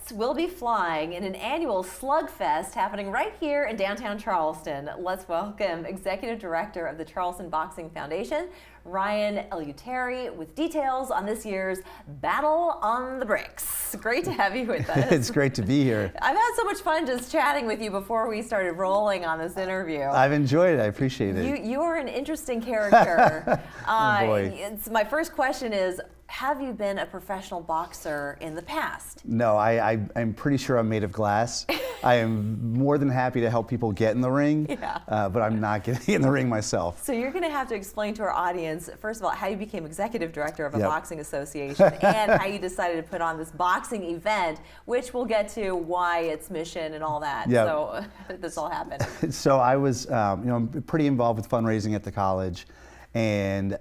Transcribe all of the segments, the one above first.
Jets will be flying in an annual slugfest happening right here in downtown Charleston. Let's welcome Executive Director of the Charleston Boxing Foundation, Ryan Eleutheri, with details on this year's Battle on the Bricks. Great to have you with us. It's great to be here. I've had so much fun just chatting with you before we started rolling on this interview. I've enjoyed it. I appreciate it. You are an interesting character. Oh boy. My first question is, have you been a professional boxer in the past? No, I'm pretty sure I'm made of glass. I am more than happy to help people get in the ring, but I'm not getting in the ring myself. So you're going to have to explain to our audience, first of all, how you became executive director of a boxing association and how you decided to put on this boxing event, which we'll get to why its mission and all that. So this all happened. So I was, I'm pretty involved with fundraising at the college, and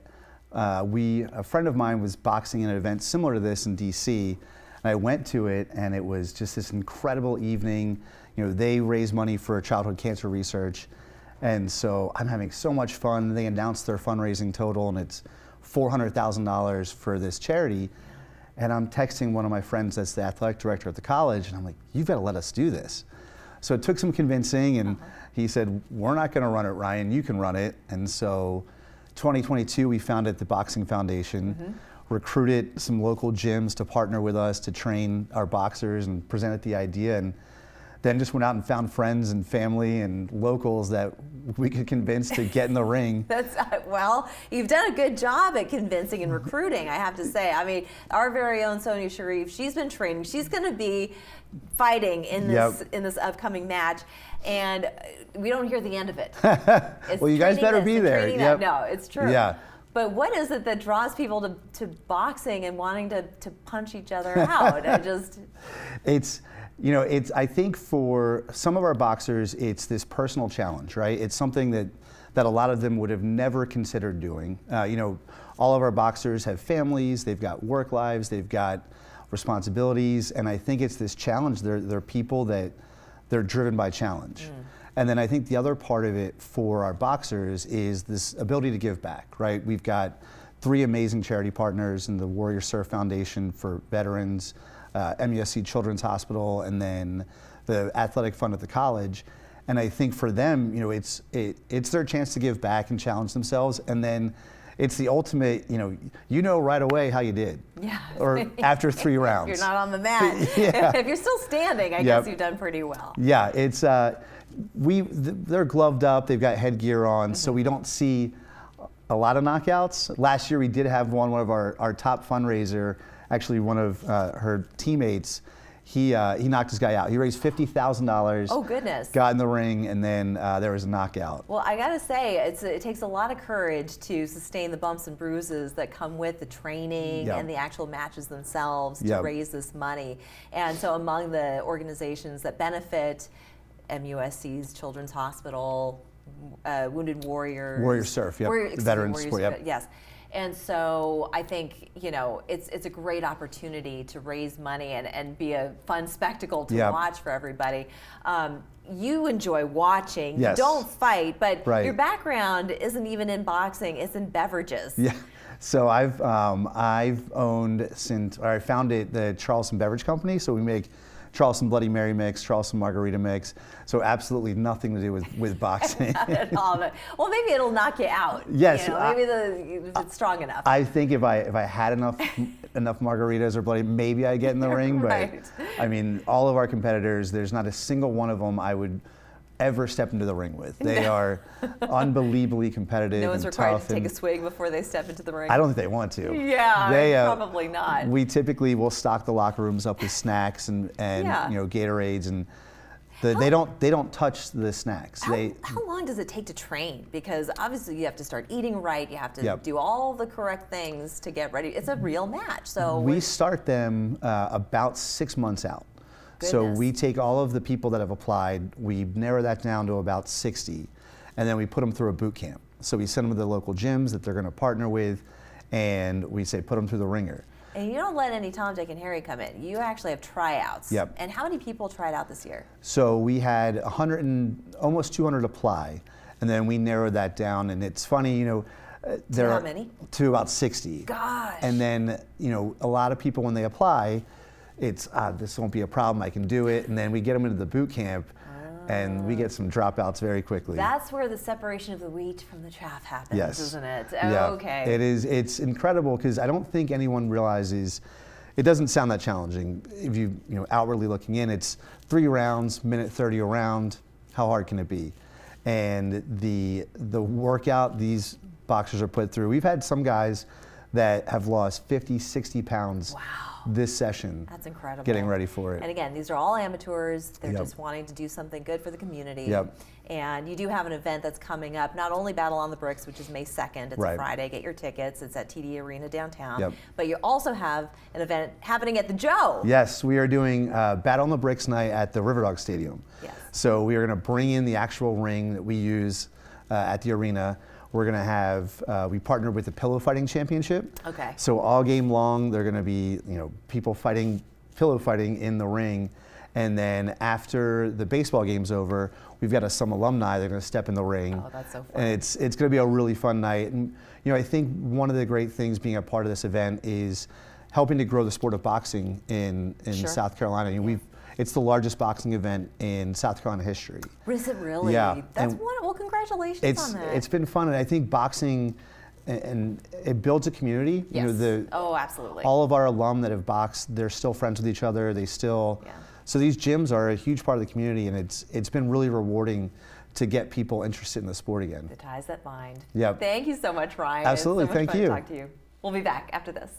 a friend of mine was boxing in an event similar to this in DC, and I went to it, and it was just this incredible evening. They raise money for childhood cancer research, and so I'm having so much fun. They announced their fundraising total, and it's $400,000 for this charity. And I'm texting one of my friends that's the athletic director at the college, and I'm like, "You've got to let us do this." So it took some convincing, and he said, "We're not going to run it, Ryan. You can run it." And so 2022, we founded the Boxing Foundation, recruited some local gyms to partner with us to train our boxers and presented the idea, and then just went out and found friends and family and locals that we could convince to get in the ring. Well, you've done a good job at convincing and recruiting, I have to say. I mean, our very own Sonia Sharif, she's been training. She's going to be fighting in this upcoming match, and we don't hear the end of it. Well, you guys better be there. No, it's true. Yeah. But what is it that draws people to boxing and wanting to punch each other out? I think for some of our boxers, it's this personal challenge, right? It's something that a lot of them would have never considered doing. All of our boxers have families, they've got work lives, they've got responsibilities, and I think it's this challenge. They're people that they're driven by challenge. And then I think the other part of it for our boxers is this ability to give back, right? We've got 3 amazing charity partners in the Warrior Surf Foundation for veterans, MUSC Children's Hospital, and then the athletic fund at the college. And I think for them, it's their chance to give back and challenge themselves. And then it's the ultimate, right away how you did. Yeah. Or after 3 rounds. You're not on the mat. If you're still standing, I guess you've done pretty well. Yeah, it's they're gloved up, they've got headgear on, so we don't see a lot of knockouts. Last year we did have one of our top fundraiser, actually one of her teammates, he knocked this guy out. He raised $50,000. Oh goodness. Got in the ring, and then there was a knockout. Well, I gotta say, it takes a lot of courage to sustain the bumps and bruises that come with the training and the actual matches themselves to raise this money. And so among the organizations that benefit, MUSC's Children's Hospital, Wounded Warriors. Warrior Surf, veterans sport, yes. And so I think, it's a great opportunity to raise money and be a fun spectacle to watch for everybody. You enjoy watching, you don't fight, but your background isn't even in boxing, it's in beverages. Yeah. So I've owned I founded the Charleston Beverage Company, so we make Charleston Bloody Mary mix, Charleston Margarita mix, so absolutely nothing to do with boxing. Not at all. Well, maybe it'll knock you out. Yes. Maybe if it's strong enough. I think if I had enough margaritas or bloody, maybe I'd get in the ring. But I mean, all of our competitors, there's not a single one of them I would ever step into the ring with. They are unbelievably competitive. No one's required to take a swig before they step into the ring. I don't think they want to. Yeah, probably not. We typically will stock the locker rooms up with snacks and Gatorades, and they don't touch the snacks. How long does it take to train? Because obviously you have to start eating right. You have to do all the correct things to get ready. It's a real match. So we start them about 6 months out. So we take all of the people that have applied, we narrow that down to about 60, and then we put them through a boot camp. So we send them to the local gyms that they're going to partner with, and we say put them through the ringer. And you don't let any Tom, Dick, and Harry come in. You actually have tryouts. Yep. And how many people tried out this year? So we had almost 200 apply, and then we narrowed that down. And it's funny, there how are many? To about 60. Gosh. And then, a lot of people when they apply, it's this won't be a problem, I can do it. And then we get them into the boot camp, and we get some dropouts very quickly. That's where the separation of the wheat from the chaff happens, yes. isn't it? Yeah. Okay. It is. It's incredible because I don't think anyone realizes. It doesn't sound that challenging. If you outwardly looking in, it's 3 rounds, minute 30 a round. How hard can it be? And the workout these boxers are put through. We've had some guys that have lost 50, 60 pounds. Wow. This session. That's incredible. Getting ready for it. And again, these are all amateurs. They're Yep. just wanting to do something good for the community. Yep. And you do have an event that's coming up, not only Battle on the Bricks, which is May 2nd, it's Right. a Friday, get your tickets, it's at TD Arena downtown, Yep. but you also have an event happening at the Joe. Yes, we are doing Battle on the Bricks night at the Riverdog Stadium. Yes. So we are going to bring in the actual ring that we use at the arena. We're going to have, we partnered with the Pillow Fighting Championship. Okay. So all game long, they're going to be, people fighting, pillow fighting in the ring. And then after the baseball game's over, we've got some alumni, they're going to step in the ring. Oh, that's so fun. And it's going to be a really fun night. And, I think one of the great things being a part of this event is helping to grow the sport of boxing in Sure. South Carolina. It's the largest boxing event in South Carolina history. Is it really? Yeah. That's And well, congratulations on that. It's been fun, and I think boxing, and it builds a community. Yes. Oh, absolutely. All of our alum that have boxed, they're still friends with each other. They still, Yeah. So these gyms are a huge part of the community, and it's been really rewarding to get people interested in the sport again. The ties that bind. Yep. Thank you so much, Ryan. Absolutely. It's so much Thank fun you. to talk to you. We'll be back after this.